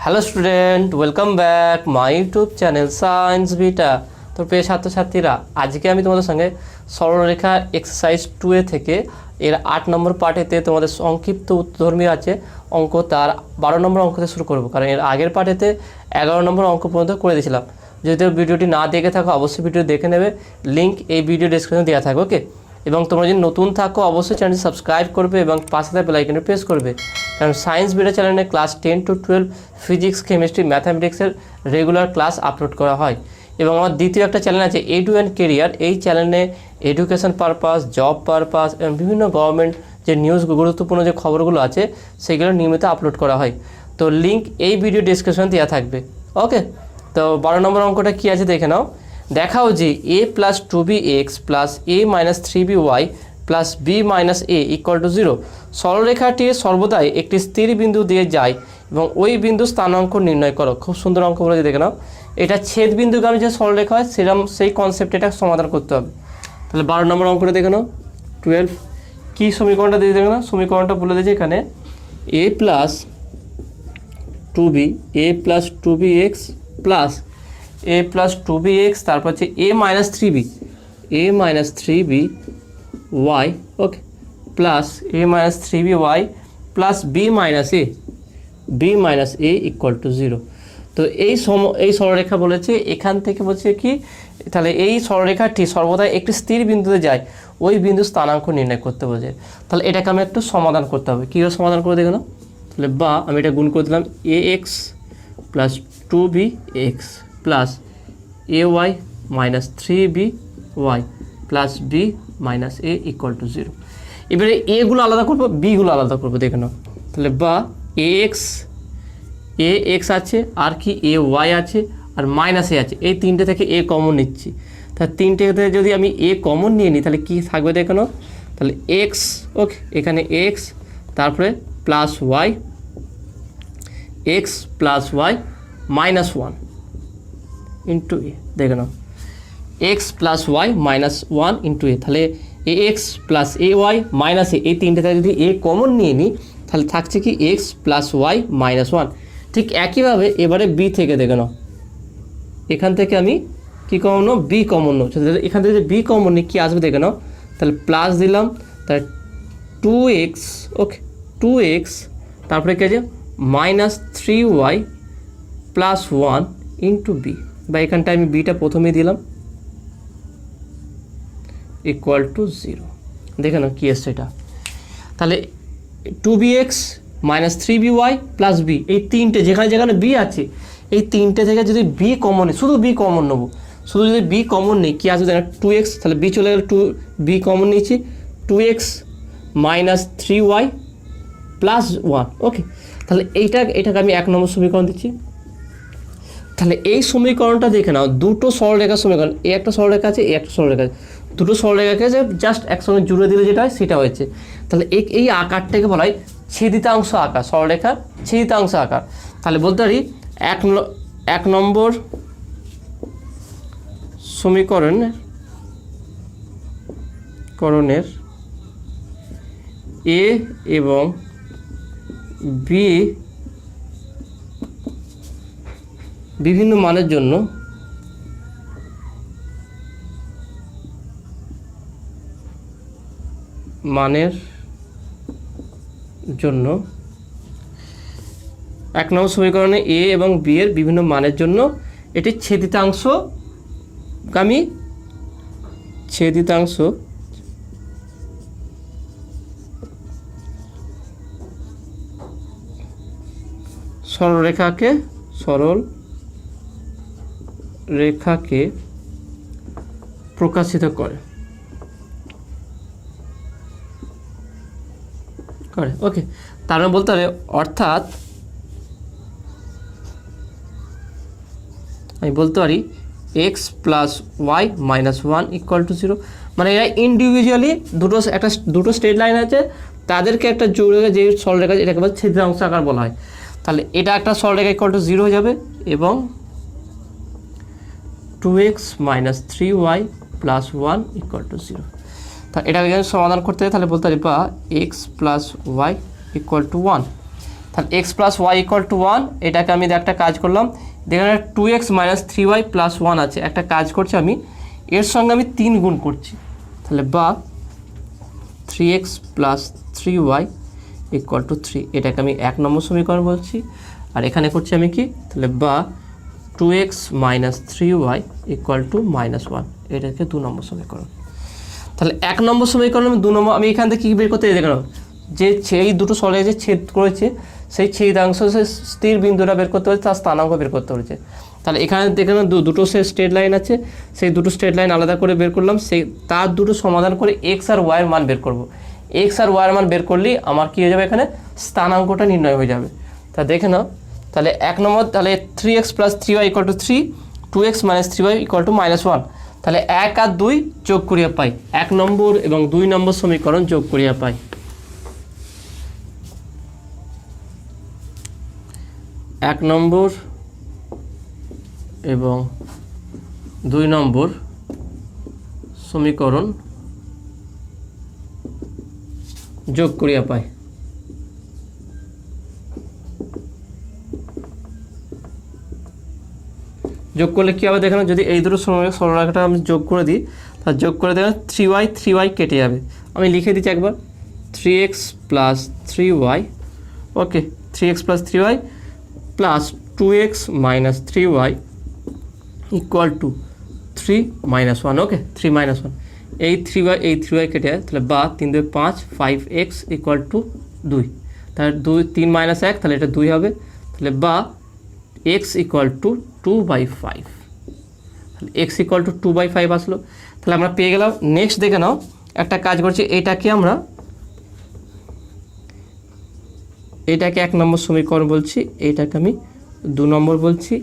Hello student, welcome back my YouTube channel science beta. তো প্রিয় ছাত্রছাত্রীরা, আজকে আমি তোমাদের সঙ্গে সরলরেখা এক্সারসাইজ 2 থেকে এর 8 নম্বর পার্টেতে তোমাদের সংক্ষিপ্ত উত্তরধর্মী আছে অঙ্ক, তার 12 নম্বর অঙ্কতে শুরু করব। কারণ এর আগের পার্টেতে 11 নম্বর অঙ্ক পর্যন্ত করে দিয়েছিলাম। যদি ভিডিওটি না দেখে থাকো অবশ্যই ভিডিও দেখে নেবে, লিঙ্ক এই ভিডিও ডেসক্রিপশনে দেওয়া থাকবে। ওকে, এবং তোমরা যদি নতুন থাকো অবশ্যই চ্যানেলটি সাবস্ক্রাইব করবে এবং পাশে থাকা বেল আইকনে প্রেস করবে। কারণ সায়েন্স বিটা চ্যানেলে ক্লাস 10 to 12 ফিজিক্স, কেমিস্ট্রি, ম্যাথামেটিক্সের রেগুলার ক্লাস আপলোড করা হয়। এবং আমার দ্বিতীয় একটা চ্যানেল আছে এডু অ্যান্ড কেরিয়ার। এই চ্যানেলে এডুকেশন পারপাস, জব পারপাস এবং বিভিন্ন গভর্নমেন্ট যে নিউজ, গুরুত্বপূর্ণ যে খবরগুলো আছে সেগুলো নিয়মিত আপলোড করা হয়। তো লিঙ্ক এই ভিডিও ডিসক্রিপশনে দেওয়া থাকবে। ওকে, তো 12 নম্বর অঙ্কটা কী আছে দেখে নাও। দেখাও যে a plus 2bx plus a minus 3by plus b minus a equal to 0 সরলরেখাটি সর্বদাই একটি স্থির বিন্দু দিয়ে যায় এবং ওই বিন্দু স্থানাঙ্ক নির্ণয় করো। খুব সুন্দর অঙ্ক বলে দেখে নাও। এটা ছেদ বিন্দুগামী যে সরলরেখা হয় সেরকম সেই কনসেপ্ট এটা সমাধান করতে হবে। তাহলে 12 নম্বর অঙ্কটা দেখে নাও। 12 কী সমীকরণটা দিয়ে দেখে নাও। সমীকরণটা বলে দিয়েছে এখানে a plus 2bx plus a plus 2bx, তারপর হচ্ছে a minus 3by okay plus a minus 3by plus b minus a equal to 0। তো এই সরলরেখা বলেছে, এখান থেকে বলছে কি, তাহলে এই সরলরেখাটি সর্বদা একটি স্থির বিন্দুতে যায়, ওই বিন্দু স্থানাঙ্ক নির্ণয় করতে বলছে। তাহলে এটাকে আমি একটু সমাধান করতে হবে। কীভাবে সমাধান করে দেখো না। তাহলে বা আমি এটা গুণ করে দিলাম ax plus 2bx plus ay minus 3by plus b minus a equal to 0। এবারে এগুলো আলাদা করবো, বিগুলো আলাদা করবো দেখে নাও। তাহলে বা ax আছে, আর কি ay আছে, আর মাইনাস a আছে। এই তিনটে থেকে a কমন নিচ্ছি। তাহলে তিনটে থেকে যদি আমি a কমন নিয়ে নিই তাহলে কী থাকবে দেখে নাও। তাহলে x, ওকে এখানে x, তারপরে plus y, x plus y minus 1 into a দেখে নাও, x plus y minus 1 into a. তাহলে ax plus ay minus a, এই তিনটে থেকে যদি a কমন নিয়ে নিই তাহলে থাকছে কি x প্লাস ওয়াই মাইনাস 1। ঠিক একইভাবে এবারে b থেকে দেখে নাও। এখান থেকে আমি কী কমন নেব, b কমন নেব। তাহলে এখান থেকে যদি b কমন নিই কী আসবে দেখে নাও। তাহলে প্লাস দিলাম, তাহলে 2x, ওকে 2x, তারপরে কী আছে minus 3y plus 1 into B, বা এখানটায় আমি বিটা প্রথমেই দিলাম ইকুয়াল টু 0। দেখে নাও কী এসছে এটা। তাহলে 2bx minus 3by plus B, এই তিনটে যেখানে যেখানে বি আছে এই তিনটে থেকে যদি বি কমন নিই, শুধু বি কমন নেবো, শুধু যদি বি কমন নিই কী আসবে দেখেন 2x, তাহলে বি চলে গেলে 2b কমন নিয়েছি, 2x মাইনাস 3y প্লাস 1। ওকে, তাহলে এটাকে আমি 1 নম্বর সমীকরণ দিচ্ছি। তাহলে এই সমীকরণটা দেখে নাও, দুটো সরলরেখার সমীকরণ, এই একটা সরলরেখা আছে, এই একটা সরলরেখা আছে, দুটো সরলরেখাকে আছে জাস্ট একসঙ্গে জুড়ে দিলে যেটা হয় সেটা হয়েছে। তাহলে এই আকারটাকে বলা হয় ছেদিতাংশ আকার, সরলরেখার ছেদিতাংশ আকার। তাহলে বলতে পারি 1 নম্বর সমীকরণের এ এবং বি বিভিন্ন মানের জন্য এক নম্বর সমীকরণে এ এবং বি এর বিভিন্ন মানের জন্য এটি ছেদিতাংশগামী সরলরেখাকে প্রকাশিত করে। ওকে, তার মানে বলতে হবে, অর্থাৎ আমি বলতে পারি x plus y minus 1 equal to 0। মানে এরা ইন্ডিভিজুয়ালি দুটো স্ট্রেট লাইন আছে, তাদেরকে একটা জোড়ে যে সরলরেখা এটাকে বলে ছেদিতাংশ আকার বলা হয়। তাহলে এটা একটা সরলরেখা ইকুয়াল টু 0 হয়ে যাবে এবং 2x minus 3y plus 1 equal to 0। তা এটাকে যদি সমাধান করতে হয় তাহলে বলতে পারি বা x plus y equal to 1। তাহলে x plus y equal to 1, এটাকে আমি একটা কাজ করলাম, দেখেন 2x মাইনাস 3y প্লাস 1 আছে, একটা কাজ করছি আমি এর সঙ্গে আমি 3 গুণ করছি, তাহলে বা 3x plus 3y equal two 3, এটাকে আমি 1 নম্বর সমীকরণ বলছি। আর এখানে করছি আমি কি, তাহলে বা 2x minus 3y equal to -1, এটাকে 2 নম্বর সমীকরণ। তাহলে 1 নম্বর সমীকরণ 2 নম্বর আমি এখান থেকে কী বের করতে দেখলাম, যে এই দুটো সরলে যে ছেদ করেছে সেই ছেদাংশ সে স্থির বিন্দুটা বের করতে হচ্ছে, তার স্থানাঙ্ক বের করতে হচ্ছে। তাহলে এখানে দেখেন দুটো সে স্ট্রেট লাইন আছে, সেই দুটো স্ট্রেট লাইন আলাদা করে বের করলাম, সেই তার দুটো সমাধান করে এক্স আর ওয়াইয়ের মান বের করব। এক্স আর ওয়াইয়ের মান বের করলেই আমার কী হয়ে যাবে, এখানে স্থানাঙ্কটা নির্ণয় হয়ে যাবে। তা দেখে নাও, তাহলে 1 নম্বর, তাহলে 3x plus 3y equal two 3, 2x minus 3y equal to -1, তাহলে 1 আর 2 যোগ করিয়া পাই, 1 নম্বর এবং 2 নম্বর সমীকরণ যোগ করিয়া পাই। 1 নম্বর এবং 2 নম্বর সমীকরণ যোগ করিয়া পাই। যোগ করলে কী হবে দেখেন, যদি এই দুটো সরলরেখাটা আমি যোগ করে দিই, তাহলে যোগ করে দেখেন 3y কেটে যাবে। আমি লিখে দিচ্ছি একবার, 3x প্লাস 3y, ওকে, 3x plus 3y plus 2x minus 3y equal two 3 - 1, ওকে, 3 - 1, এই 3y কেটে যায়, তাহলে বা 3 2 5, 5x ইকুয়াল টু 2, তাহলে 3 - 1, তাহলে এটা 2 হবে, তাহলে বা x ইকুয়াল টু 2/5, তাহলে x ইকুয়াল টু 2/5 আসলো। তাহলে আমরা পেয়ে গেলাম। নেক্সট দেখে নাও, একটা কাজ করছি, এটাকে 1 নম্বর সমীকরণ বলছি, এইটাকে আমি 2 নম্বর বলছি,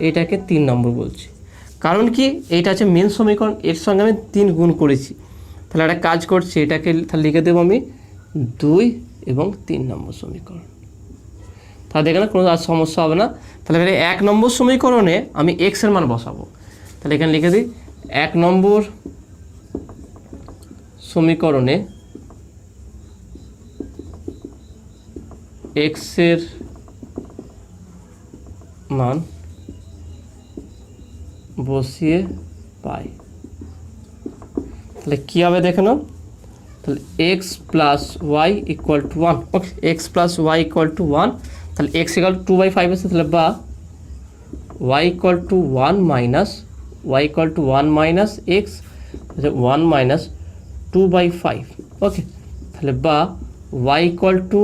এইটাকে 3 নম্বর বলছি। কারণ কি, এইটা আছে মেন সমীকরণ, এর সঙ্গে আমি 3 গুণ করেছি। তাহলে একটা কাজ করছি, এটাকে তাহলে লিখে দেবো আমি 2 এবং 3 নম্বর সমীকরণ। তাহলে দেখে না, কোনো আর সমস্যা হবে না। তাহলে এবারে 1 নম্বর সমীকরণে আমি এক্স এর মান বসাবো, তাহলে এখানে লিখে দিই 1 নম্বর সমীকরণে এক্স এর মান বসিয়ে পাই। তাহলে কী হবে দেখে নাও, তাহলে x plus y equal to 1, okay, x plus y equal to 1, তাহলে এক্স ইকুয়াল টু 2/5 আছে, তাহলে বা y equal to 1 minus x, 1 minus 2/5, okay, তাহলে বা ওয়াই ইকুয়াল টু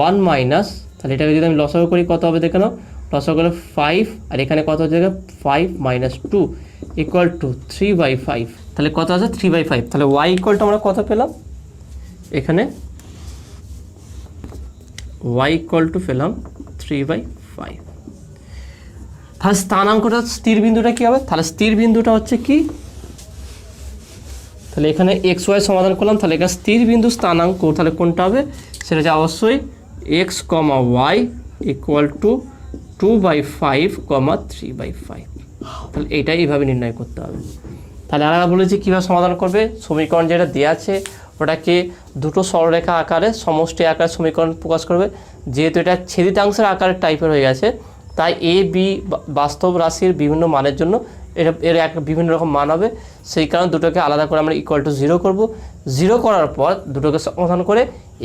1 মাইনাস, তাহলে এটাকে যদি আমি লসাগু করি কত হবে দেখে নাও, লসাগু করলে 5, আর এখানে কত হচ্ছে 5 - 2 ইকুয়াল টু 3/5, তাহলে কত আছে 3/5। তাহলে ওয়াই ইকুয়াল টু আমরা কত পেলাম, এখানে ওয়াই ইকুয়াল টু পেলাম 3/5। তাহলে স্থানাঙ্কটা স্থির বিন্দুটা কী হবে, তাহলে স্থির বিন্দুটা হচ্ছে কি, তাহলে এখানে এক্স ওয়াই সমাধান করলাম, তাহলে এখানে স্থির বিন্দু স্থানাঙ্ক তাহলে কোনটা হবে, সেটা হচ্ছে অবশ্যই x, y ইকুয়াল টু 2/5, 3/5, তাহলে এইটাই এইভাবে নির্ণয় করতে হবে। তাহলে আমরা বলেছি কীভাবে সমাধান করবে, সমীকরণ যেটা দেওয়া আছে ওটাকে দুটো সরলরেখা আকারে সমষ্টি আকারে সমীকরণ প্রকাশ করবে। যেহেতু এটা ছেদিতাংশের আকারের টাইপের হয়ে গেছে, তাই এ বি বাস্তব রাশির বিভিন্ন মানের জন্য এর বিভিন্ন রকম মান হবে, সেই কারণে দুটোকে আলাদা করে আমরা ইকুয়াল টু 0 করব। 0 করার পর দুটোকে সমাধান করে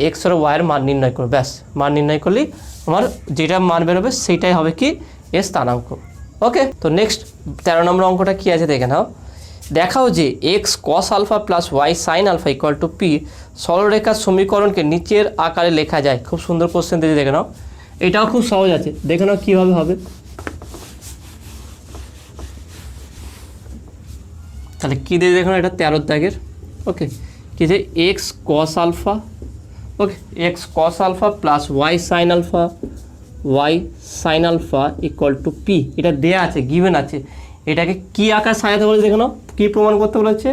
এক্স আর ওয়াইয়ের মান নির্ণয় করব, ব্যাস, মান নির্ণয় করলেই আমার যেটা মান বেরোবে সেইটাই হবে কি এর স্থানাঙ্ক। ওকে, তো নেক্সট 13 নম্বর অঙ্কটা কী আছে দেখে নাও। দেখাও যে x cos alpha plus y sine alpha equal to p সরলরেখার সমীকরণকে নিচের আকারে লেখা যায়। খুব সুন্দর কোশ্চেন দিয়ে দেখে নাও, এটাও খুব সহজ আছে, দেখে নাও কীভাবে হবে। তাহলে কী দিয়ে দেখো, এটা 13 দাগের, ওকে, কি যে x cos alpha, okay, x cos alpha plus y sine alpha equal to p, এটা দেয়া আছে, গিভেন আছে। এটাকে কি আকার সাজাতে বলেছে দেখো, কী প্রমাণ করতে বলেছে,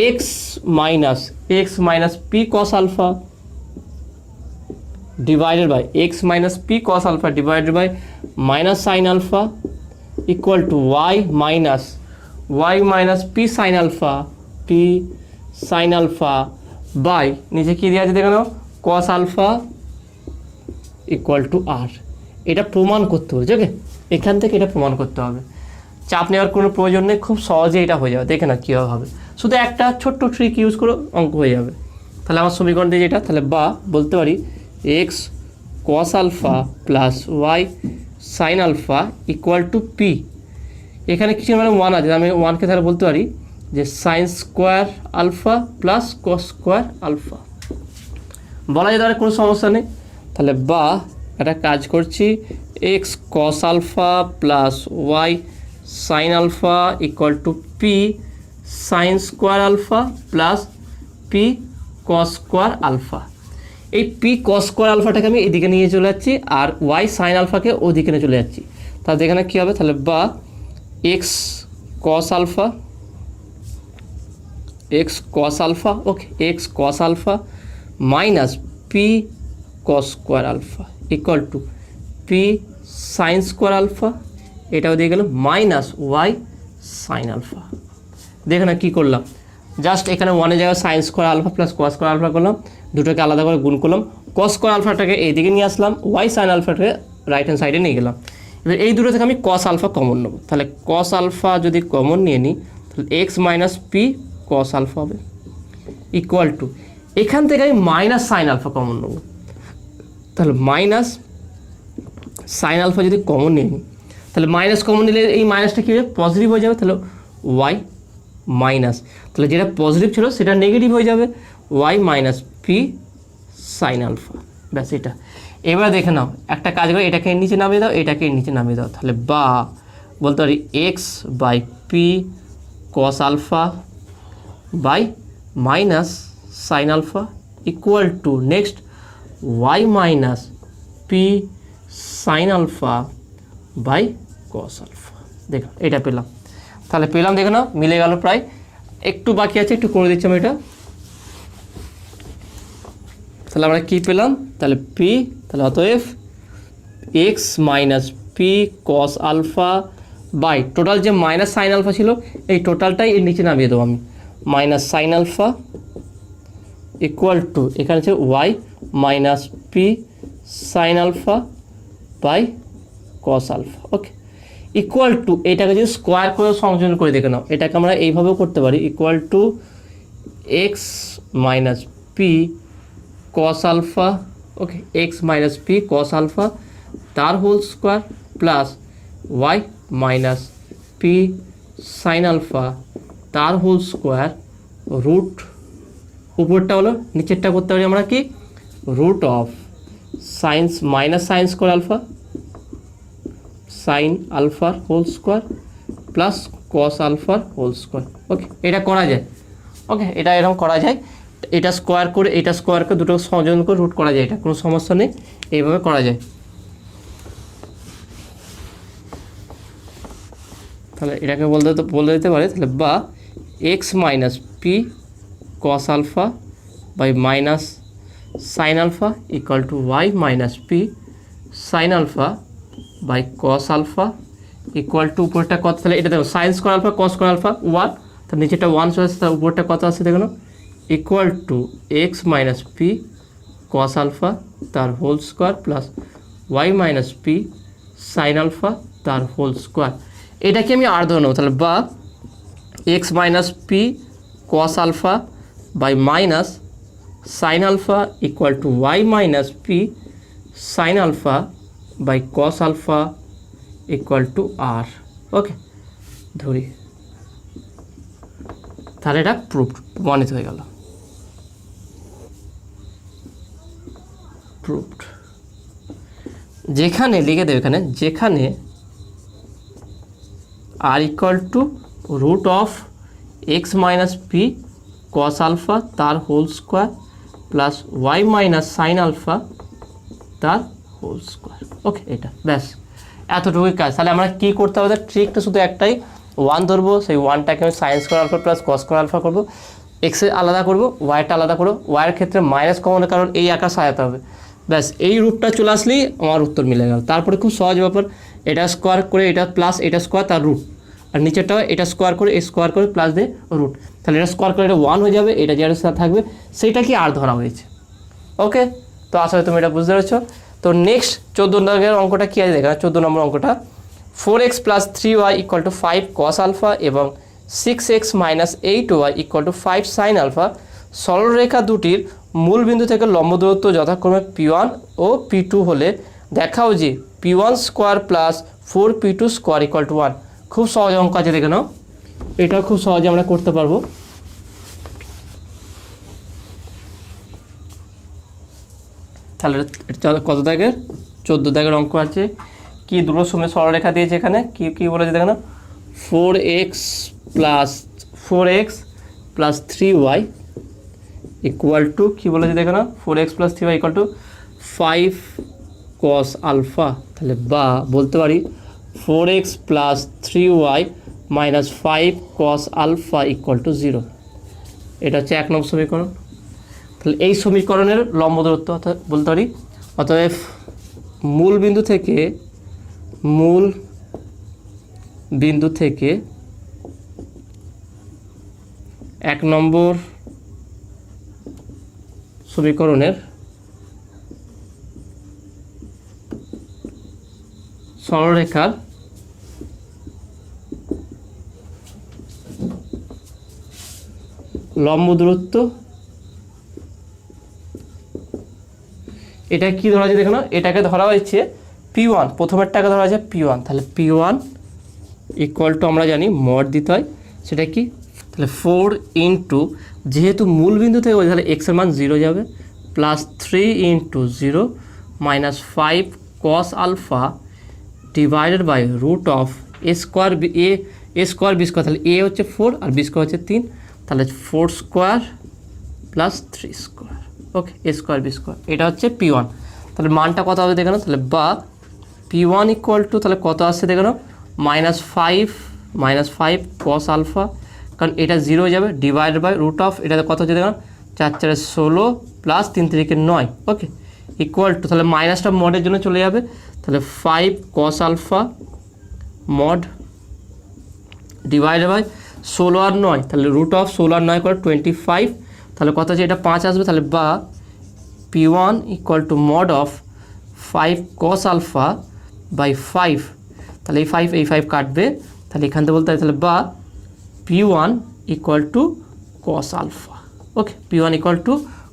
x minus p cos alpha divided by x minus p cos alpha divided by minus sine alpha equal to y minus p sine alpha by নিচে কী দেওয়া আছে দেখো, কস আলফা ইকুয়াল টু আর। এটা প্রমাণ করতে হবে। ওকে, এখান থেকে এটা প্রমাণ করতে হবে, চাপ নেওয়ার কোনো প্রয়োজন নেই, খুব সহজে এটা হয়ে যাবে। দেখে না কীভাবে হবে, শুধু একটা ছোট্ট ট্রিক ইউজ করো, অঙ্ক হয়ে যাবে। তাহলে আমার সমীকরণ দিয়ে যেটা, তাহলে বা বলতে পারি x cos alpha plus y sine alpha equal to p. এখানে কিছু মানে ওয়ান আছে, আমি ওয়ানকে তাহলে বলতে পারি যে sine square alpha plus cos square alpha. বলা যেতে পারে, কোনো সমস্যা নেই। তাহলে বা একটা কাজ করছি, x cos alpha plus y sine alpha equal to p sine square alpha plus p cos square alpha. এই পি কস স্কোয়ার আলফাটাকে আমি এদিকে নিয়ে চলে যাচ্ছি, আর ওয়াই সাইন আলফাকে ওদিকে নিয়ে চলে যাচ্ছি। তাহলে এখানে কী হবে, তাহলে বা x cos alpha, x cos alpha, okay, x cos alpha minus p cos square alpha equal to p sine square alpha, এটাও দিয়ে গেল মাইনাস ওয়াই সাইন আলফা। দেখে না কী করলাম, জাস্ট এখানে ওয়ানের জায়গায় sine square alpha plus cos square alpha করলাম, দুটোকে আলাদা করে গুণ করলাম, কস স্কোয়ার আলফাটাকে এইদিকে নিয়ে আসলাম, ওয়াই সাইন আলফাটাকে রাইট হ্যান্ড সাইডে নিয়ে গেলাম। এবার এই দুটো থেকে আমি কস আলফা কমন নেবো, তাহলে কস আলফা যদি কমন নিয়ে নিই তাহলে x minus p cos alpha হবে ইকুয়াল টু, এখান থেকে আমি মাইনাস সাইন আলফা কমন নেবো, তাহলে মাইনাস সাইন আলফা যদি কমন নিয়ে নিই, তাহলে মাইনাস কমন নিলে এই মাইনাসটা কী হবে, পজিটিভ হয়ে যাবে, তাহলে ওয়াই মাইনাস, তাহলে যেটা পজিটিভ ছিল সেটা নেগেটিভ হয়ে যাবে, y minus p sine alpha. ব্যাস এটা। এবার দেখে নাও, একটা কাজ করে এটাকে এর নিচে নামিয়ে দাও, এটাকে এর নিচে নামিয়ে দাও, তাহলে বা বলতে পারি x by p cos alpha by minus sine alpha equal to next y minus p sine alpha by cos alpha. দেখো এটা পেলাম, তাহলে পেলাম, দেখে নাও মিলে গেল প্রায়। একটু বাকি আছে, একটু করে দিচ্ছি আমি এটা। তাহলে আমরা কী পেলাম, তাহলে পি, তাহলে অতএব x minus p cos alpha by total যে মাইনাস সাইন আলফা ছিল এই টোটালটাই এর নিচে নামিয়ে দেবো আমি, minus sine alpha equal to এখানে হচ্ছে y minus p sine alpha by cos alpha, okay, equal to এটাকে যদি স্কোয়ার করে সংযোজন করে দেখে নাও, এটাকে আমরা এইভাবেও করতে পারি, equal to x minus p cos alpha, okay, x minus p cos alpha তার whole square plus y minus p sine alpha তার হোল স্কোয়ার রুট, উপরটা হলো, নিচেরটা করতে পারি আমরা কি, root of sines minus sine square alpha sine আলফার হোল স্কোয়ার প্লাস কস আলফার হোল স্কোয়ার, ওকে, এটা করা যায়, ওকে, এটা এরকম করা যায়, এটা স্কোয়ার করে এটা স্কোয়ার করে দুটো সংযোজন করে রুট করা যায়, এটা কোনো সমস্যা নেই, এইভাবে করা যায়। তাহলে এটাকে বলে দিতে পারে, তাহলে বা x minus p cos alpha by minus sine alpha equal to y minus p sine alpha by cos alpha equal to উপরটা কত, তাহলে এটা দেখো sine square alpha cos square alpha one, তার নিচেটা ওয়ান চলে আসছে, তার উপরটা কত আছে দেখো, equal to x minus p cos alpha তার whole square plus y minus p sine alpha তার হোল স্কোয়ার। এটাকে আমি আর ধরে নেবো, তাহলে বা x minus p cos alpha by minus sine alpha equal to y minus p sine alpha by cos alpha equal to r, okay, ধরি, তাহলে এটা প্রমাণিত হয়ে গেল, প্রুভড। যেখানে লিখে দেবে, এখানে যেখানে r equal to root of x minus p cos alpha তার whole square plus y minus sine alpha তার হোল স্কোয়ার, ওকে, এটা ব্যাস এতটুকুই কাজ। তাহলে আমরা কী করতে হবে, ট্রিকটা শুধু একটাই, ওয়ান ধরবো, সেই ওয়ানটাকে আমি sine square alpha plus cos square alpha করবো, এক্সে আলাদা করবো, ওয়াইটা আলাদা করবো, ওয়াইয়ের ক্ষেত্রে মাইনাস কমনের কারণ এই আকার সাজাতে হবে, ব্যাস এই রূপটা চলে আসলেই আমার উত্তর মিলে গেল। তারপরে খুব সহজ ব্যাপার, এটা স্কোয়ার করে এটা প্লাস এটা স্কোয়ার তার রুট, আর নিচেরটাও এটা স্কোয়ার করে এই স্কোয়ার করে প্লাস দিয়ে রুট, তাহলে এটা স্কোয়ার করে এটা ওয়ান হয়ে যাবে, এটা যেটা সাথে থাকবে সেইটা কি আর ধরা হয়েছে, ওকে। তো আসলে তুমি এটা বুঝতে পেরেছো। তো নেক্সট 14 দাগের অঙ্কটা কী আছে দেখা, 14 নম্বর অঙ্কটা 4x plus 3y equal to 5 cos alpha এবং 6x minus 8y equal to 5 sine alpha সরলরেখা দুটির মূল বিন্দু থেকে লম্ব দূরত্ব যথাক্রমে P1 ও P2 হলে দেখাও যে P1 square plus 4P2 square equal to 1। খুব সহজ অঙ্ক আছে, দেখে নাও, এটাও খুব সহজে আমরা করতে পারবো। তাহলে কত দাগের, 14 দাগের অঙ্ক আছে। কি দুটো সময় সরলরেখা দিয়েছে এখানে, কি কি বলেছে দেখো না, 4x plus 3y equal two কী বলেছে দেখো না, 4x plus 3y equal to 5 cos alpha. তাহলে বা বলতে পারি 4x plus 3y minus 5 cos alpha equal to 0। এটা হচ্ছে 1 নম্বর সমীকরণ। তাহলে এই সমীকরণের লম্ব দূরত্ব অর্থাৎ বলতে পারি, অতএব মূল বিন্দু থেকে 1 নম্বর সমীকরণের সরলরেখার লম্ব দূরত্ব, এটা কি ধরা হয়েছে দেখো না, এটাকে ধরা হয়েছে P1, প্রথমেরটাকে ধরা হয়েছে P1। তাহলে P1 ইকুয়াল টু আমরা জানি মড দিতে হয়, সেটা কি, তাহলে 4 ইন্টু, যেহেতু মূল বিন্দু থেকে বলছে তাহলে এক্সের মান 0 যাবে, plus 3 into 0 minus 5 cos alpha divided by root of a square b square, তাহলে এ হচ্ছে 4 আর বি স্কোয়ার হচ্ছে 3, তাহলে 4 স্কোয়ার প্লাস 3 স্কোয়ার, ওকে, এ স্কোয়ার বি স্কোয়ার, এটা হচ্ছে P1। তাহলে মানটা কত হবে দেখে নাও, তাহলে বা P1 ইকুয়াল টু তাহলে কত আসছে দেখে নাও, -5 cos আলফা, কারণ এটা 0 যাবে, ডিভাইড বাই রুট অফ, এটাতে কত হচ্ছে দেখে নাও 4 4 16 প্লাস 3 3 9, ওকে, ইকুয়াল টু, তাহলে মাইনাসটা মডের জন্য চলে যাবে, তাহলে 5 cos alpha mod divide by 16 আর 9, তাহলে রুট অফ 16 আর 9 করে 25, তাহলে কত আছে, এটা 5 আসবে, তাহলে বা P1 equal to mod of 5 cos alpha by 5, তাহলে এই 5 কাটবে, তাহলে এখান থেকে বলতে হয় তাহলে বা P1 equal to cos alpha, okay, P1 equal to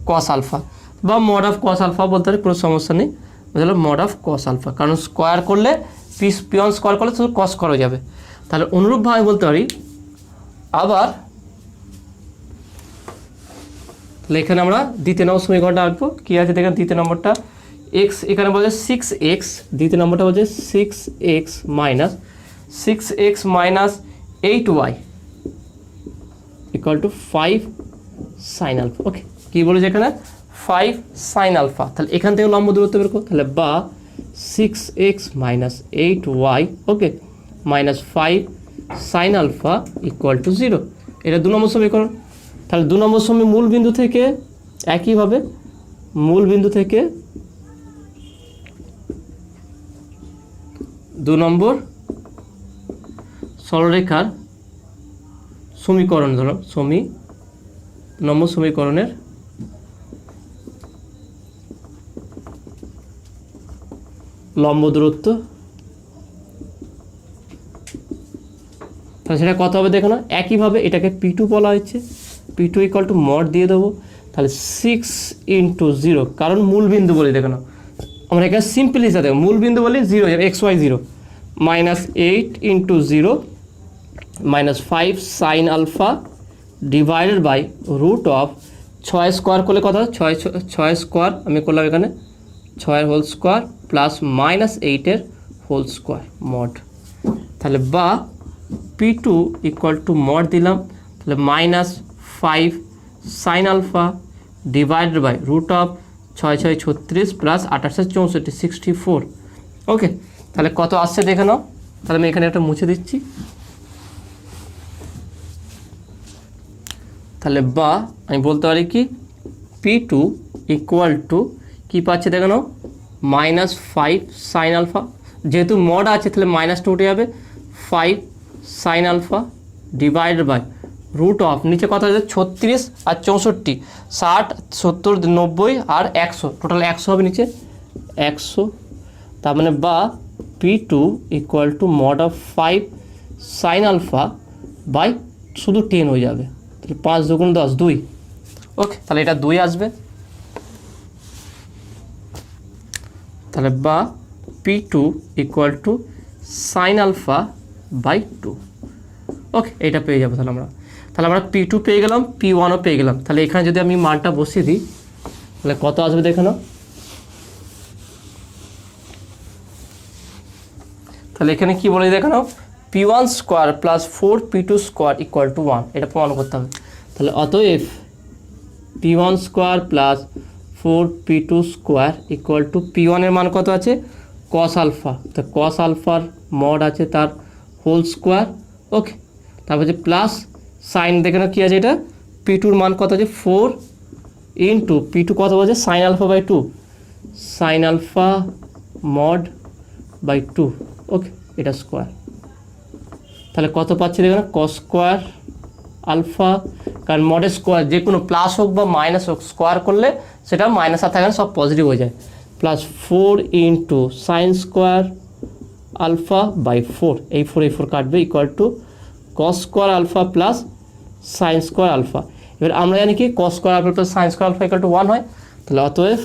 cos alpha বা মড অফ cos আলফা বলতে পারি, কোনো সমস্যা নেই, বুঝলো, মড অফ cos আলফা, কারণ স্কোয়ার করলে P1 স্কোয়ার করলে শুধু cos করা যাবে। তাহলে অনুরূপভাবে বলতে পারি আবার, তাহলে এখানে আমরা দ্বিতীয় নম্বর সমীকরণটা আঁকবো, কী আছে দেখেন, দ্বিতীয় নম্বরটা x, এখানে বলছে 6x, দ্বিতীয় নম্বরটা বলছে 6x minus 8y equal to 5 sine alpha, okay, কী বলেছে এখানে 5 সাইন আলফা, তাহলে এখান থেকে লম্ব দূরত্ব বের করো, তাহলে বা 6x minus 8y, okay, minus 5 sine alpha equal to 0, এটা 2 নম্বর সমীকরণ। তাহলে 2 নম্বর সময় মূল বিন্দু থেকে একইভাবে মূল বিন্দু থেকে 2 নম্বর সরলরেখার সমীকরণ ধরো নম্বর সমীকরণের লম্ব দূরত্ব, তাহলে সেটা কত হবে দেখো না, একইভাবে এটাকে P2 বলা হয়েছে, P2 ইকুয়াল টু মড দিয়ে দেবো, তাহলে 6 ইন্টু 0, কারণ মূল বিন্দু বলি দেখো না, আমরা এখানে সিম্পল হিসাবে দেখো মূল বিন্দু বলি 0 যাবে, XY 0, minus 8 into 0 minus 5 sine alpha divided by root of 6 square করলে কত, 6 স্কোয়ার আমি করলাম এখানে 6 whole square plus minus 8 whole square mod, তাহলে বা P2 ইকুয়াল টু মড দিলাম, তাহলে -5 sine alpha divided by root of 6 6 36 plus 28 64 64, okay, তাহলে কত আসছে দেখে নাও, তাহলে আমি এখানে একটা মুছে দিচ্ছি, তাহলে বা আমি বলতে পারি কি P2 ইকুয়াল টু কী পাচ্ছে দেখে নাও, -5 সাইন আলফা, যেহেতু মড আছে তাহলে মাইনাসটা উঠে যাবে, 5 sine alpha divided by root of, নিচে কত আছে 36 আর 64, 60 70 90 আর 100, টোটাল 100 হবে নিচে, 100, তার মানে বা P2 equal to mod of 5 sine alpha by শুধু 10 হয়ে যাবে, তাহলে 5 দুগুণ 10 2। ওকে, তাহলে এটা 2 আসবে, তাহলে বা P2 equal to sine alpha by 2। Okay, এটা পেয়ে যাবো তাহলে আমরা P2 পেয়ে গেলাম, P1ও পেয়ে গেলাম। তাহলে এখানে যদি আমি মানটা বসিয়ে দিই তাহলে কত আসবে দেখে নাও। তাহলে এখানে কি বলে দেখে নাও, P1 square plus 4P2 square equal to 1, এটা প্রমাণ করতে হবে। তাহলে অতএব P1 square plus 4P2 square equal two P1 এর মান কত আছে কস আলফা, তো কস আলফার মড আছে তার হোল স্কোয়ার। ওকে, তারপর যে প্লাস সাইন দেখে নাও কী আছে, এটা P2 মান কত আছে 4 ইন্টু P2 কত বলছে sine alpha by 2, sine alpha mod by 2। Okay, এটা স্কোয়ার, তাহলে কত পাচ্ছি দেখো না কস স্কোয়ার আলফা, কারণ মডের স্কোয়ার যে কোনো প্লাস হোক বা মাইনাস হোক স্কোয়ার করলে সেটা মাইনাস আর থাকে না, সব পজিটিভ হয়ে যায়। Plus 4 into sine square alpha by 4, এই 4 কাটবে equal to cos square alpha plus sine square alpha. এবার আমরা জানি কি cos square alpha plus sine square alpha equal to 1 হয়, তাহলে অতএব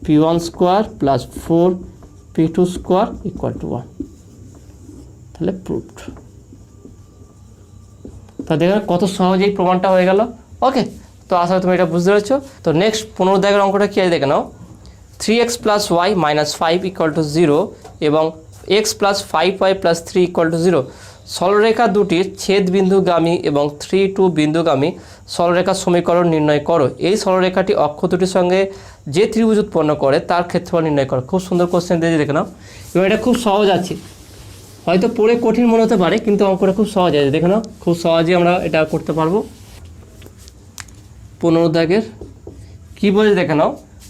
P1 square plus 4P2 square equal to 1, তাহলে প্রুভড। তা দেখো কত সহজেই প্রমাণটা হয়ে গেল। ওকে, তো আশা করি তুমি এটা বুঝতে পেরেছো। তো নেক্সট 15 দাগের অঙ্কটা কি আছে দেখে নাও, 3x plus y minus 5 equal to 0 এবং x plus 5y plus 3 equal to 0 সরলরেখা দুটির ছেদ বিন্দুগামী এবং 3-2 বিন্দুগামী সরলরেখার সমীকরণ নির্ণয় করো। এই সরলরেখাটি অক্ষ দুটির সঙ্গে যে ত্রিভুজ উৎপন্ন করে তার ক্ষেত্রফল নির্ণয় করো। খুব সুন্দর কোশ্চেন দিয়েছে দেখে নাও, এবং এটা খুব সহজ আছে, হয়তো পড়ে কঠিন মনে হতে পারে কিন্তু অঙ্কটা খুব সহজ আছে, দেখে নাও খুব সহজেই আমরা এটা করতে পারবো। 15 দাগের কী বলেছে দেখে নাও,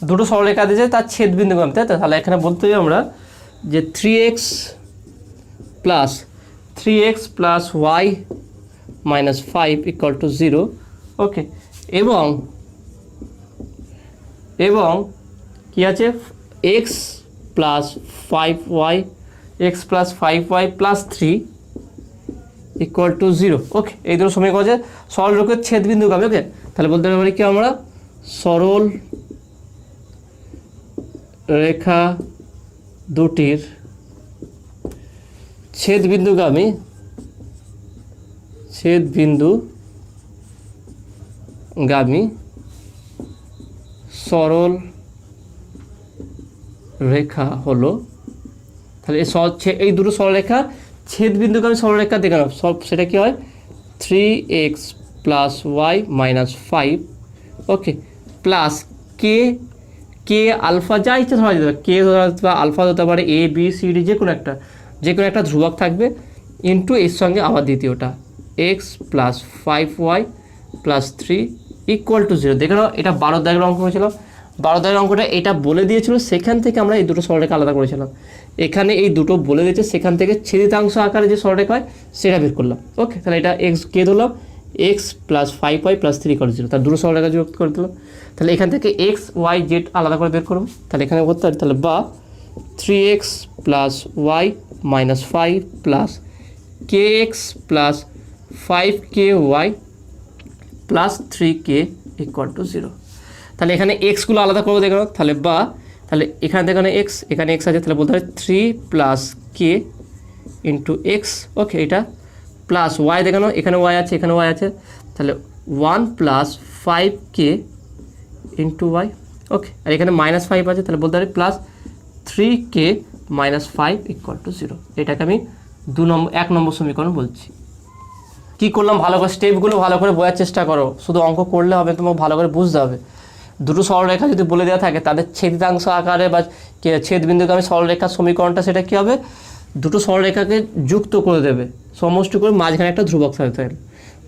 দুটো সরলরেখা দিয়েছে তার ছেদ বিন্দুগামী, তাই তো? তাহলে এখানে বলতে হবে আমরা যে 3x plus y minus 5 equal to 0। Okay, এবং কি আছে x plus 5y plus 3 equal to 0। Okay, এই দুটো সমীকরণ আছে সরলরেখার ছেদ বিন্দুগামী। ওকে, তাহলে বলতে পারি কি আমরা সরল রেখা দুটির ছেদ বিন্দুগামী সরল রেখা হলো, তাহলে এই দুটো সরলরেখা ছেদ বিন্দুগামী সরলরেখা দেখে নাও, সব সেটা কি হয় 3x প্লাস ওয়াই মাইনাস 5। ওকে, প্লাস কে আলফা যা ইচ্ছে ধরা যেতে পারে, কে ধরা যেতে পারে, আলফা হতে পারে, এ বি সি ডি যে কোনো একটা ধ্রুবক থাকবে, ইন্টু এর সঙ্গে আবার দ্বিতীয়টা x plus 5y plus 3 equal to 0। দেখে নাও এটা 12 দাগের অঙ্ক হয়েছিল, 12 দাগের অঙ্কটা এটা বলে দিয়েছিল, সেখান থেকে আমরা এই দুটো সরলরেখা আলাদা করেছিলাম। এখানে এই দুটো বলে দিয়েছে, সেখান থেকে ছেদিতাংশ আকারে যে সরলরেখা হয় সেটা বের করলাম। ওকে, তাহলে এটা x কে ধরলাম x plus 5y plus 3 equal to 0, তার দুটো সরলরেখা যুক্ত করে দিলাম। তাহলে এখান থেকে x y z আলাদা করে বের করবো, তাহলে এখানে করতে পারি তাহলে বা 3x plus y minus 5 plus kx plus 5ky plus 3k equal to 0। তাহলে এখানে এক্সগুলো আলাদা করবো দেখো, তাহলে এখানে দেখো এখানে এক্স আছে, তাহলে বলতে হবে 3 প্লাস কে ইন্টু এক্স। ওকে, এটা প্লাস ওয়াই দেখানো, এখানে ওয়াই আছে, এখানে ওয়াই আছে, তাহলে 1 প্লাস 5k ইন্টু ওয়াই। ওকে, আর এখানে মাইনাস 5 আছে, তাহলে বলতে হবে plus 3k minus 5 equal to 0। এটাকে আমি 1 নম্বর সমীকরণ বলছি। কি করলাম ভালো করে স্টেপগুলো ভালো করে বোঝার চেষ্টা করো, শুধু অঙ্ক করলে হবে, তোমাকে ভালো করে বুঝতে হবে। দুটো সরলরেখা যদি বলে দেওয়া থাকে তাদের ছেদিতাংশ আকারে বা ছেদবিন্দুগামী সরলরেখার সমীকরণটা সেটা কী হবে, দুটো সরলরেখাকে যুক্ত করে দেবে, সমষ্টি করে মাঝখানে একটা ধ্রুবক থাকতে হবে।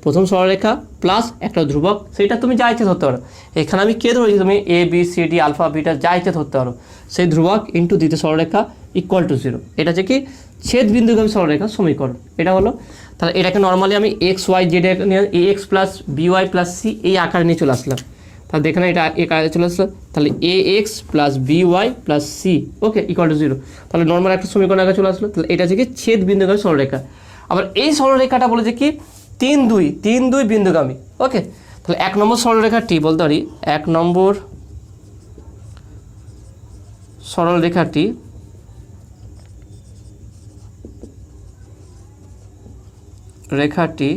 প্রথম সরলরেখা প্লাস একটা ধ্রুবক, সেইটা তুমি যা ইচ্ছে ধরতে পারো। এখানে আমি কে ধরেছি, তুমি a b c d alpha beta যা ইচ্ছে ধরতে পারো, সেই ধ্রুবক ইন্টু দ্বিতীয় সরলরেখা ইকুয়াল টু 0। এটা হচ্ছে কি ছেদবিন্দুগামী সরলরেখার সমীকরণ, এটা হলো। তাহলে এটাকে নর্মালি আমি এক্স ওয়াই জেড নিয়ে a x plus b y plus c এই আকারে নিয়ে চলে আসলাম। তাহলে দেখে না এটা কাছে চলে আসলো, তাহলে a x plus b y plus c okay equal to 0। তাহলে নর্মাল একটা সমীকরণ আগে চলে আসলো। তাহলে এটা হচ্ছে কি ছেদ বিন্দুগামী সরলরেখা। আবার এই সরলরেখাটা বলেছে কি 3 2 বিন্দুগামী ওকে। তাহলে 1 নম্বর সরলরেখাটি বলতে পারি 1 নম্বর সরলরেখাটি রেখাটি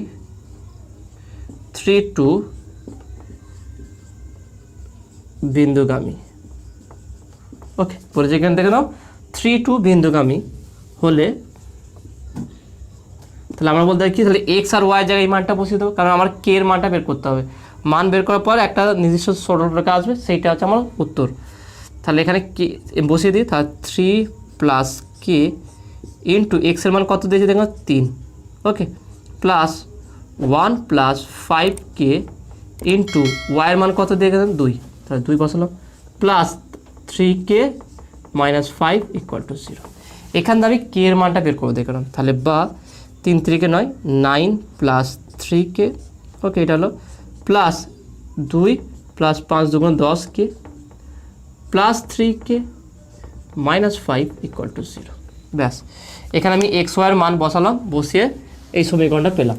3 2 বিন্দুগামী ওকে বলেছে এখান থেকে নাও 3 2 বিন্দুগামী হলে তাহলে আমরা বলতে পারি কি তাহলে এক্স আর ওয়াই জায়গায় এই মানটা বসিয়ে দেবো, কারণ আমার কে এর মানটা বের করতে হবে। মান বের করার পর একটা নির্দিষ্ট সরলরেখা আসবে, সেইটা হচ্ছে আমার উত্তর। তাহলে এখানে কে বসিয়ে দিই, তাহলে 3 প্লাস কে ইন্টু এক্সের মান কত দিয়েছে দেখো 3 ওকে প্লাস 1 প্লাস 5k ইন্টু ওয়াইয়ের মান কত দিয়ে গেলেন 2, তাহলে 2 বসালাম plus 3k minus 5 equal to 0। এখান থেকে আমি কে এর মানটা বের করবো দেখলাম, তাহলে বা 3 3 9 9 প্লাস 3k ওকে এটা হলো plus 2 plus 5 2 10k plus 3k minus 5 equal to 0। ব্যাস এখানে আমি এক্স ওয়াইয়ের মান বসালাম, বসিয়ে এই সমীকরণটা পেলাম।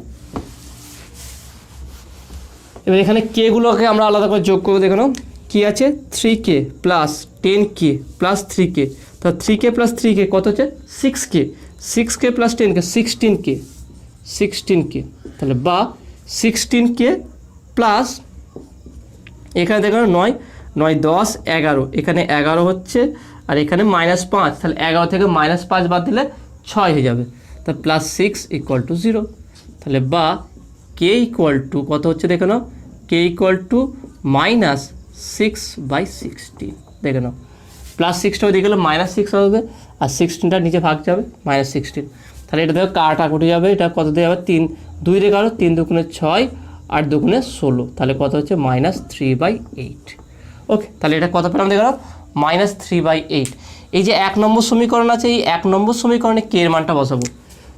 এবার এখানে কেগুলোকে আমরা আলাদা করে যোগ করবো দেখো কি আছে 3k plus 10k plus 3k, তাহলে 3k প্লাস 3k কত হচ্ছে 6k, 6k plus 10k 16k তাহলে বা 16k প্লাস এখানে দেখো 9 9 10 11 এখানে 11 হচ্ছে আর এখানে -5, তাহলে 11 থেকে -5 বাদ দিলে 6 হয়ে যাবে, তা প্লাস 6 ইকুয়াল টু 0। তাহলে বা কে ইকুয়াল টু কত হচ্ছে দেখে নাও কে ইকুয়াল টু -6/16 দেখে নাও প্লাস 6টা ওদিকে গেলে -6 হবে আর 16টা নিচে ভাগ যাবে -16। তাহলে এটা দেখো কাটাকুটি যাবে, এটা কত দিয়ে যাবে 3 2 দিয়ে কাটো 3 দুগুণে 6 8 দুগুণে 16, তাহলে কত হচ্ছে -3/8 ওকে। তাহলে এটা কত পেলাম দেখো -3/8। এই যে 1 নম্বর সমীকরণ আছে, এই 1 নম্বর সমীকরণে কে এর মানটা বসাবো,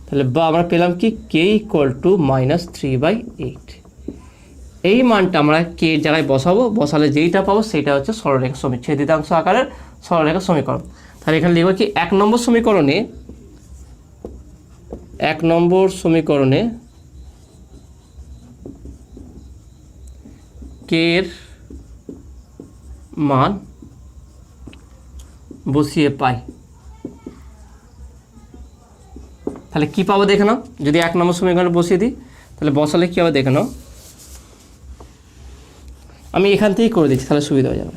তাহলে বা আমরা পেলাম কি কে ইকুয়াল টু -3/8। এই মানটা আমরা কে এর জায়গায় বসাবো, বসালে যেইটা পাবো সেটা হচ্ছে সরলরেখা সমীকরণ, ছেদিতাংশ আকারের সরলরেখা সমীকরণ। তাহলে এখানে লিখব কি 1 নম্বর সমীকরণে কে এর মান বসিয়ে পাই, তাহলে কি পাবো দেখে নাও। যদি 1 নম্বর সমীকরণে বসিয়ে দিই তাহলে বসালে কি হবে দেখে নাও, আমি এখান থেকেই করে দিচ্ছি তাহলে সুবিধা হয়ে যাবে।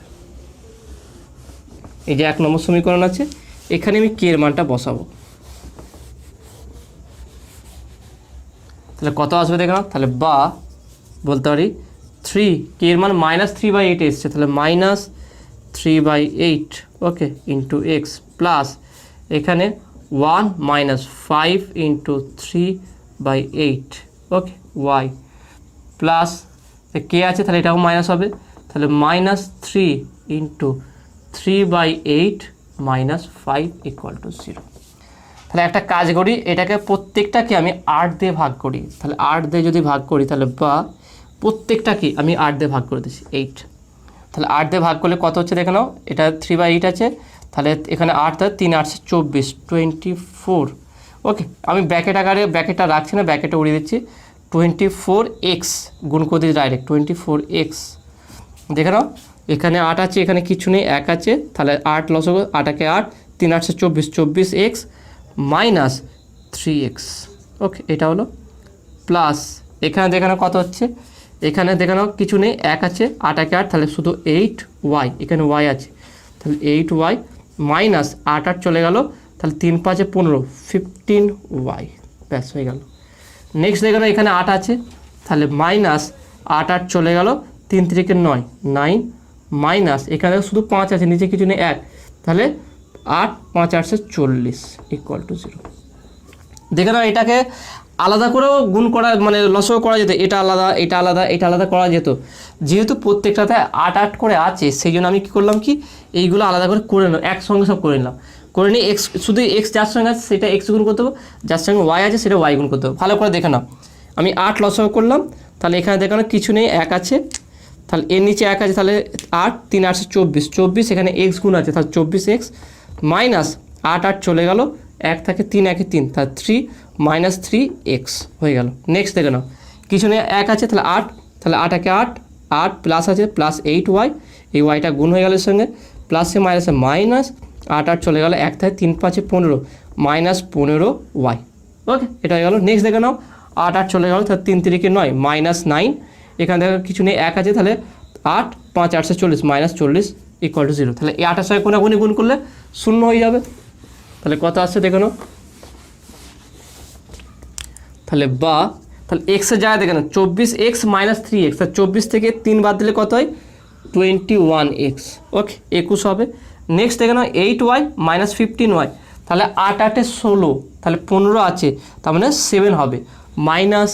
এই যে 1 নম্বর সমীকরণ আছে, এখানে আমি কে এর মানটা বসাবো, তাহলে কত আসবে দেখে নাও। তাহলে বা বলতে পারি 3 কে এর মান -3/8 এসছে, তাহলে -3/8 ওকে ইন্টু এক্স প্লাস এখানে 1 -5 ইন্টু 3/8 ওকে ওয়াই প্লাস কে আছে তাহলে এটাও মাইনাস হবে, তাহলে -3 ইন্টু 3/8 -5 ইকুয়াল টু 0। তাহলে একটা কাজ করি, এটাকে প্রত্যেকটাকে আমি 8 দিয়ে ভাগ করি, তাহলে 8 দিয়ে যদি ভাগ করি তাহলে বা প্রত্যেকটাকে আমি 8 দিয়ে ভাগ করে দিচ্ছি 8, তাহলে 8 দিয়ে ভাগ করলে কত হচ্ছে দেখে নাও, এটা 3/8 আছে, তাহলে এখানে 8 তাহলে 3 8 24 24 ওকে। আমি ব্র্যাকেট আকারে ব্র্যাকেটটা রাখছি না, ব্র্যাকেটটা উড়িয়ে দিচ্ছি 24x গুণ করে দিচ্ছি ডাইরেক্ট 24x দেখে নাও, এখানে 8 আছে এখানে কিছু নেই 1 আছে, তাহলে 8 লস হবে 8 একে 8 3 8 24 24x মাইনাস 3x ওকে এটা হলো প্লাস এখানে দেখানো কত হচ্ছে, এখানে দেখানো কিছু নেই 1 আছে 8 একে 8 তাহলে শুধু 8y এখানে y আছে, তাহলে 8y মাইনাস 8 8 চলে গেল, তাহলে 3 5 15 15y ব্যাস হয়ে গেল। নেক্সট দেখানো এখানে 8 আছে, তাহলে মাইনাস 8 8 চলে গেল 3 3 9 9 মাইনাস এখানে শুধু 5 আছে নিচে কিছু নেই 1, তাহলে 8 5 8 40 ইকুয়াল টু 0। দেখে নাও এটাকে আলাদা করেও গুণ করা মানে লসও করা যেত, এটা আলাদা এটা আলাদা এটা আলাদা করা যেত, যেহেতু প্রত্যেকটাতে 8 8 করে আছে সেই জন্য আমি কী করলাম কি এইগুলো আলাদা করে নিলাম, একসঙ্গে সব করে নিলাম, করে নিয়ে এক্স শুধু এক্স যার সঙ্গে আছে সেটা এক্স গুণ করতে হবে, যার সঙ্গে ওয়াই আছে সেটা ওয়াই গুণ করতে হবে। ভালো করে দেখে নাও আমি 8 লসও করলাম, তাহলে এখানে দেখানো কিছু নেই 1 আছে, তাহলে এর নিচে 1 আছে, তাহলে 8 3 8 24, 24 এখানে এক্স গুণ আছে, তাহলে 24x মাইনাস 8 8 চলে গেল, 1 থাকে 3 1 3, তাহলে 3 মাইনাস 3x হয়ে গেল। নেক্সট দেখে নাও, কিছু নেই 1 আছে, তাহলে 8, তাহলে 8 একে 8, 8 প্লাস আছে প্লাস 8y, এই ওয়াইটা গুণ হয়ে গেল এর সঙ্গে, প্লাসে মাইনাসে মাইনাস 8 8 চলে গেল, 1 থাকে 3 5 15 মাইনাস 15y। ওকে, এটা হয়ে গেল। নেক্সট দেখে নাও, 8 8 চলে গেল, তাহলে 3 3 9 মাইনাস 9, এখান থেকে কিছু নেই 1 আছে, তাহলে 8 5 8 40 মাইনাস 40 ইকুয়াল টু 0। তাহলে এই 8 এর সঙ্গে কোনাকুনি গুণ করলে 0 হয়ে যাবে। তাহলে কত আসছে দেখে নাও, তাহলে তাহলে এক্সের জায়গায় দেখে নাও 24x মাইনাস 3x, তাহলে 24 থেকে 3 বাদ দিলে কত হয় 21x। ওকে, 21 হবে। নেক্সট দেখে নাও 8y মাইনাস 15y, তাহলে 8 8 16, তাহলে 15 আছে, তার মানে 7 হবে, মাইনাস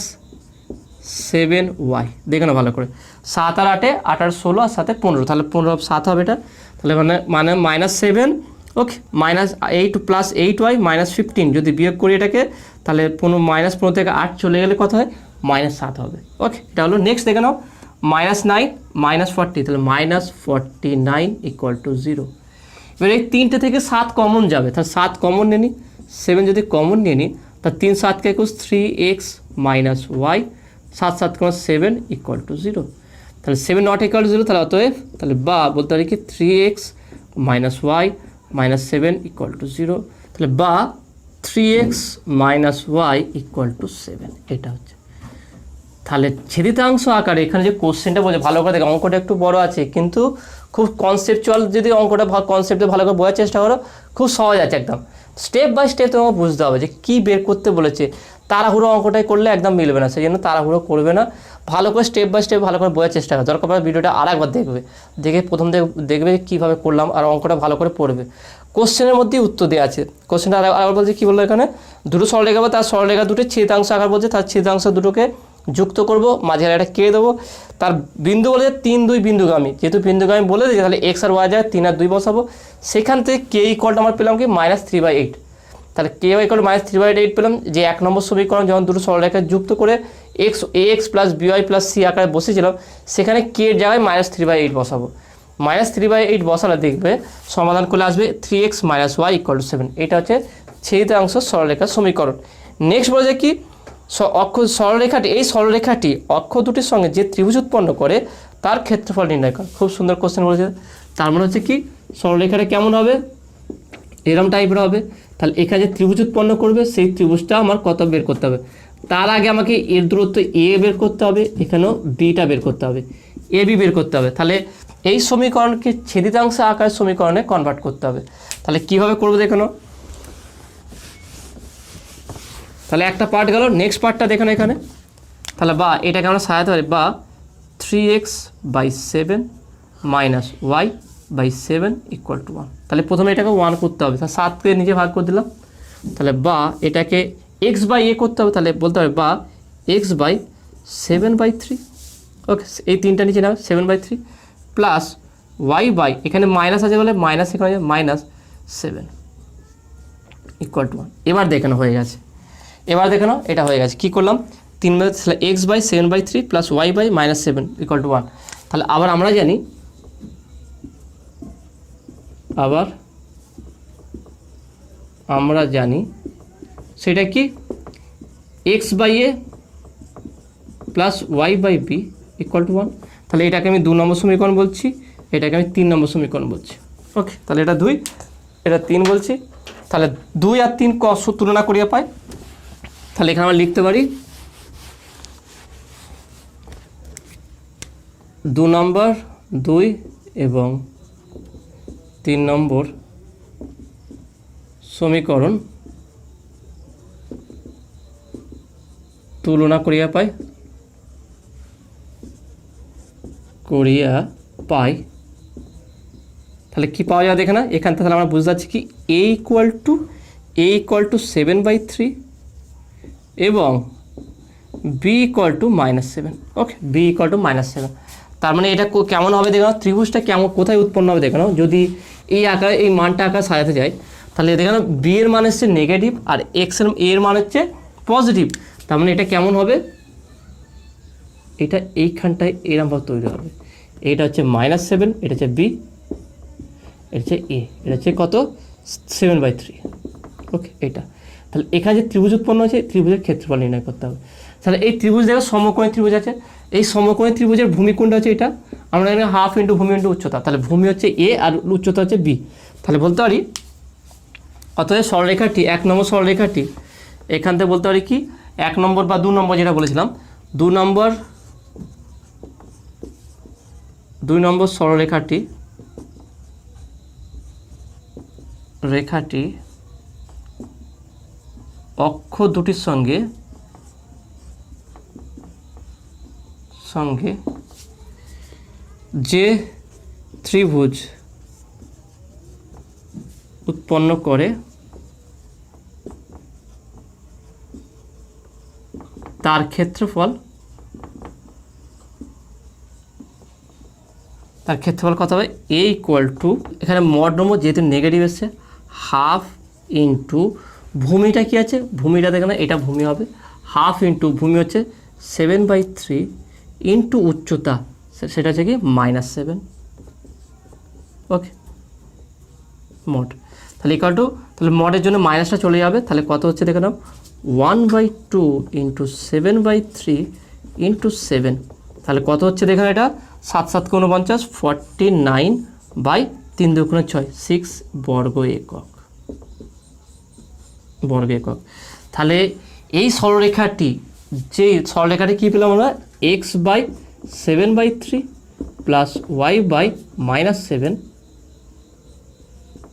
7y। দেখে নাও ভালো করে, 7 আর 8 8 আর 16 আর 7 15, তাহলে 15 7 হবে এটা, তাহলে মানে মাইনাস 7। ওকে, মাইনাস 8 প্লাস 8y মাইনাস 15, যদি বিয়োগ করি এটাকে তাহলে মাইনাস 15 থেকে 8 চলে গেলে কত হয় মাইনাস 7 হবে। ওকে, এটা হলো। নেক্সট দেখে নাও মাইনাস 9 মাইনাস 40, তাহলে মাইনাস 49 ইকুয়াল টু 0। এবার এই 3টে থেকে 7 কমন যাবে, তাহলে 7 কমন নিয়ে নিই, 7 যদি কমন নিয়ে নিই তাহলে 3 7 কে 3x minus y, 7 7 7 equal to 0। তাহলে 7 নট ইকুয়াল টু 0, তাহলে অতএব তাহলে বলতে পারি কি 3x minus y minus 7 equal to 0, তাহলে 3x minus y equal to 7। এটা হচ্ছে তাহলে ছেদিতাংশ আকারে এখানে যে কোশ্চেনটা বলছে, ভালো করে দেখো, অঙ্কটা একটু বড় আছে কিন্তু খুব কনসেপচুয়াল, যদি অঙ্কটা কনসেপ্টে ভালো করে বোঝার চেষ্টা করো খুব সহজ আছে একদম। স্টেপ বাই স্টেপ তোমাকে বুঝতে হবে যে কী বের করতে বলেছে। তাড়াহুড়ো অঙ্কটাই করলে একদম মিলবে না, সেই জন্য তাড়াহুড়ো করবে না, ভালো করে স্টেপ বাই স্টেপ ভালো করে বোঝার চেষ্টা করো। দরকার পড়ে ভিডিওটা আরেকবার দেখে প্রথম দেখবে কীভাবে করলাম, আর অঙ্কটা ভালো করে পড়বে। কোশ্চেনের মধ্যেই উত্তর দেওয়া আছে। কোশ্চেনটা আরেকবার বলছে, কী বললো এখানে, দুটো সরলরেখা বা তার সরলরেখা দুটো ছেদাংশ আকার বলছে, তার ছেদাংশ দুটোকে যুক্ত করব, মাঝে একটা কে দেবো, তার বিন্দু বলে 3 2 বিন্দুগামী, যেহেতু বিন্দুগামী বলে দিয়েছে তাহলে এক্স আর ওয়াই যায় 3 আর 2 বসাবো, সেখান থেকে কে ইকুয়ালটা আমরা পেলাম কি মাইনাস 3/8, তাহলে কে ইকুয়াল মাইনাস 3/8 পেলাম। যে 1 নম্বর সমীকরণ যখন দুটো সরলরেখা যুক্ত করে x plus b y plus c আকারে বসেছিলাম, সেখানে কে এর জায়গায় মাইনাস 3/8 বসাবো, মাইনাস 3/8 বসালে দেখবে সমাধান করলে আসবে 3x minus Y equal two 7। এটা হচ্ছে ছেদিতাংশ সরলরেখার সমীকরণ। নেক্সট বলে কি, সরলরেখাটি, এই সরলরেখাটি অক্ষ দুটির সঙ্গে যে ত্রিভুজ উৎপন্ন করে তার ক্ষেত্রফল নির্ণয় কর। খুব সুন্দর কোশ্চেন বলেছে। তার মানে হচ্ছে কি, সরলরেখাটা কেমন হবে, এরম টাইপের হবে। তাহলে এখানে যে ত্রিভুজ উৎপন্ন করবে সেই ত্রিভুজটা আমার কত বের করতে হবে, তার আগে আমাকে এর দূরত্ব এ বের করতে হবে, এখানেও বিটা বের করতে হবে, এ বি বের করতে হবে। তাহলে এই সমীকরণকে ছেদিতাংশ আকারের সমীকরণে কনভার্ট করতে হবে। তাহলে কীভাবে করবো দেখো। তাহলে একটা পার্ট গেল, নেক্সট পার্টটা দেখেন এখানে, তাহলে এটাকে আমরা সাজাতে পারি 3x/7 minus y/7 equal to 1। তাহলে প্রথমে এটাকে 1 করতে হবে, তাহলে 7কে নিচে ভাগ করে দিলাম, তাহলে এটাকে x/a করতে হবে, তাহলে বলতে হবে x/7/3। ওকে, এই 3টা নিচে নাও 7/3 প্লাস y এখানে মাইনাস আছে বলে মাইনাস, এখানে -7 ইকুয়াল টু 1। এবার দেখানো হয়ে গেছে, এটা হয়ে গেছে। কী করলাম, 3 x/7/3 plus y/-7 equal to 1। তাহলে আবার আমরা জানি সেটা কি x/a plus y/b equal to 1। তাহলে এটাকে আমি 2 নম্বর সমীকরণ বলছি, এটাকে আমি 3 নম্বর সমীকরণ বলছি। ওকে, তাহলে এটা 2 এটা 3 বলছি। তাহলে 2 আর 3 তুলনা করিয়া পাই, তাহলে এখানে আমরা লিখতে পারি 2 নম্বর 2 এবং 3 নম্বর সমীকরণ তুলনা করিয়া পাই তাহলে কি পাওয়া যায় দেখে না, এখান থেকে আমরা বুঝতে পারছি কি a ইকুয়াল টু 7/3 এবং b equal to -7। Okay, b equal to -7। তার মানে এটা কেমন হবে দেখো, ত্রিভুজটা কেমন কোথায় উৎপন্ন হবে দেখো। যদি এই আকারে এই মানটা আকার সাজাতে যাই, তাহলে দেখো b এর মান হচ্ছে নেগেটিভ আর x এর মান হচ্ছে পজিটিভ। তার মানে এটা কেমন হবে, এটা এইখানটায় এরমভাবে তৈরি হবে, এটা হচ্ছে -7, এটা হচ্ছে বি, এটা হচ্ছে এ, এটা হচ্ছে কত 7/3। ওকে, এটা তাহলে এখানে যে ত্রিভুজ উৎপন্ন হয়েছে ত্রিভুজের ক্ষেত্রফল নির্ণয় করতে হবে। তাহলে এই ত্রিভুজ দেখো সমকোণী ত্রিভুজ আছে, এই সমকোণী ত্রিভুজের ভূমি কোণটা হচ্ছে এটা, আমরা এখানে হাফ ইন্টু ভূমি ইন্টু উচ্চতা, তাহলে ভূমি হচ্ছে এ আর উচ্চতা হচ্ছে বি। তাহলে বলতে পারি অতএব সরলরেখাটি 1 নম্বর সরলরেখাটি এখান থেকে বলতে পারি কি 1 নম্বর বা 2 নম্বর যেটা বলেছিলাম 2 নম্বর সরলরেখাটি অক্ষ দুটির সঙ্গে যে ত্রিভুজ উৎপন্ন করে তার ক্ষেত্রফল কত হবে a = এখানে মড নম্বর যেহেতু নেগেটিভ এসছে হাফ ইন্টু ভূমিটা কি আছে, ভূমিটা দেখে না এটা ভূমি হবে, হাফ ইন্টু ভূমি হচ্ছে 7/3 ইন্টু উচ্চতা সেটা হচ্ছে কি -7। ওকে, মড তাহলে তাহলে মডের জন্য মাইনাসটা চলে যাবে, তাহলে কত হচ্ছে দেখে নাও 1/2 ইন্টু 7/3 ইন্টু 7, তাহলে কত হচ্ছে দেখেন এটা 7 7 × 49 49/3 2 × 6 6 বর্গ একক। তাহলে এই সরলরেখাটি কী পেলাম আমরা x/7/3 প্লাস y/-7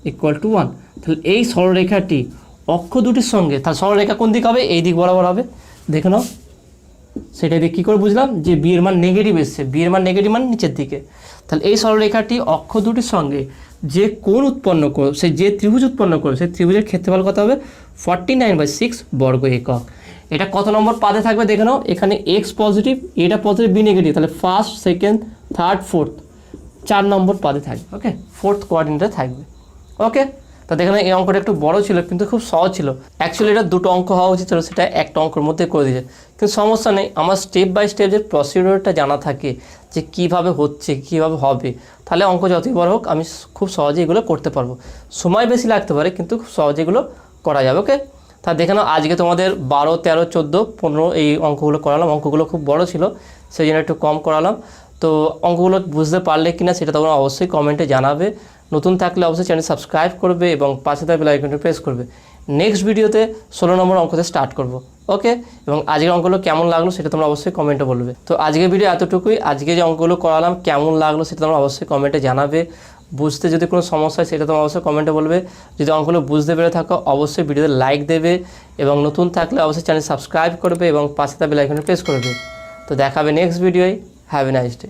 = 1। তাহলে এই সরলরেখাটি অক্ষ দুটির সঙ্গে, তাহলে সরলরেখা কোন দিক হবে, এই দিক বরাবর হবে, দেখে নাও সেটা দিয়ে কী করে বুঝলাম যে বি এর মান নেগেটিভ এসছে, বি এর মান নেগেটিভ মান নিচের দিকে। তাহলে এই সরলরেখাটি অক্ষ দুটির সঙ্গে যে কোণ উৎপন্ন করবে, যে ত্রিভুজ উৎপন্ন করবে সেই ত্রিভুজের ক্ষেত্রফল কত হবে 49/6 বর্গ একক। এটা কত নম্বর পাদে থাকবে দেখে নাও, এখানে এক্স পজিটিভ, এটা পজিটিভ, বি নেগেটিভ, তাহলে ফার্স্ট সেকেন্ড থার্ড ফোর্থ 4 নম্বর পাদে থাকবে। ওকে, ফোর্থ কোঅর্ডিনেটে থাকবে। ওকে, তো দেখেন এই অঙ্কটা একটু বড় ছিল কিন্তু খুব সহজ ছিল। অ্যাকচুয়ালি এটা 2টো অঙ্ক হওয়া উচিত ছিল, সেটা একটা অঙ্কের মধ্যে করে দিয়েছে, কিন্তু সমস্যা নেই, আমার স্টেপ বাই স্টেপ যে প্রসিডিওরটা জানা থাকে যে কীভাবে হচ্ছে কীভাবে হবে, তাহলে অঙ্ক যতই বড় হোক আমি খুব সহজে এগুলো করতে পারবো। সময় বেশি লাগতে পারে কিন্তু খুব সহজে এগুলো করা যাবে। ওকে, তা দেখে নাও আজকে তোমাদের 12 13 14 15 এই অঙ্কগুলো করালাম, অঙ্কগুলো খুব বড় ছিল সেই জন্য একটু কম করালাম। তো অঙ্কগুলো বুঝতে পারলে কিনা সেটা তোমরা অবশ্যই কমেন্টে জানাবে। নতুন থাকলে অবশ্যই চ্যানেল সাবস্ক্রাইব করবে এবং পাশে থাকা বেল আইকনটি প্রেস করবে। নেক্সট ভিডিওতে 16 নম্বর অঙ্কতে স্টার্ট করব। ওকে, এবং আজকের অঙ্কগুলো কেমন লাগলো সেটা তোমরা অবশ্যই কমেন্টে বলবে। তো আজকের ভিডিও এতটুকুই, আজকে যে অঙ্কগুলো করালাম কেমন লাগলো সেটা তোমরা অবশ্যই কমেন্টে জানাবে। বুঝতে যদি কোনো সমস্যা হয় সেটা তোমরা অবশ্যই কমেন্টে বলবে। যদি অঙ্কগুলো বুঝতে পেরে থাকো অবশ্যই ভিডিওতে লাইক দেবে এবং নতুন থাকলে অবশ্যই চ্যানেল সাবস্ক্রাইব করবে এবং পাশে থাকা বেল আইকনটি প্রেস করবে। তো দেখাবে নেক্সট ভিডিওয়। Have a nice day.